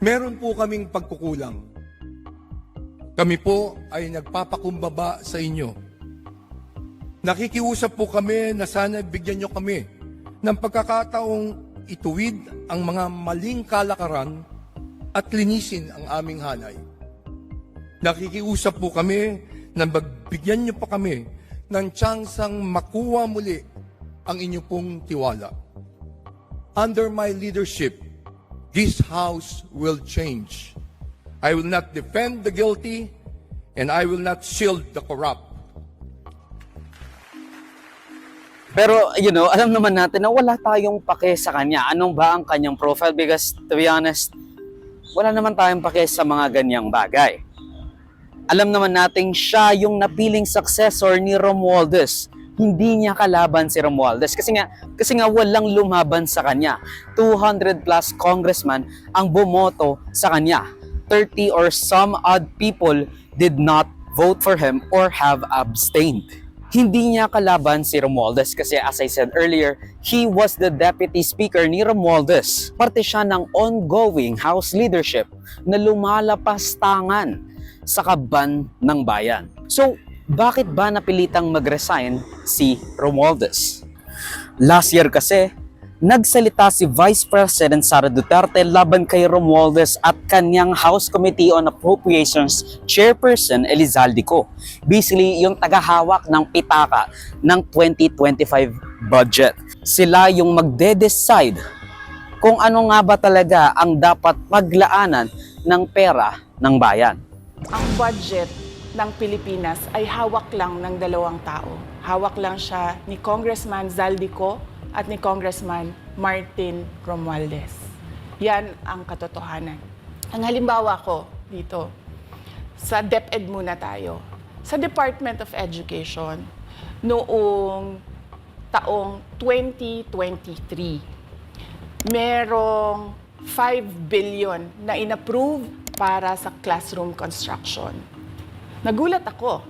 Meron po kaming pagkukulang. Kami po ay nagpapakumbaba sa inyo. Nakikiusap po kami na sana bigyan nyo kami ng pagkakataong ituwid ang mga maling kalakaran at linisin ang aming hanay. Nakikiusap po kami na magbigyan nyo pa kami ng tsansang makuha muli ang inyo pong tiwala. Under my leadership, this house will change. I will not defend the guilty and I will not shield the corrupt. Pero, alam naman natin na wala tayong pake sa kanya. Anong ba ang kanyang profile? Because, to be honest, wala naman tayong pake sa mga ganyang bagay. Alam naman natin siya yung napiling successor ni Romualdez. Hindi niya kalaban si Romualdez. Kasi nga walang lumaban sa kanya. 200 plus congressman ang bumoto sa kanya. 30 or some odd people did not vote for him or have abstained. Hindi niya kalaban si Romualdez kasi as I said earlier, he was the deputy speaker ni Romualdez. Parte siya ng ongoing House leadership na lumalapastangan sa kaban ng bayan. So, bakit ba napilitang mag-resign si Romualdez? Last year kasi, nagsalita si Vice President Sara Duterte laban kay Romualdez at kanyang House Committee on Appropriations Chairperson Elizalde Co. Basically, yung tagahawak ng pitaka ng 2025 budget. Sila yung magde-decide kung ano nga ba talaga ang dapat paglaanan ng pera ng bayan. Ang budget ng Pilipinas ay hawak lang ng dalawang tao. Hawak lang siya ni Congressman Zaldico at ni Congressman Martin Romualdez. Yan ang katotohanan. Ang halimbawa ko dito, sa DepEd muna tayo. Sa Department of Education, noong taong 2023, merong 5 billion na inapprove para sa classroom construction. Nagulat ako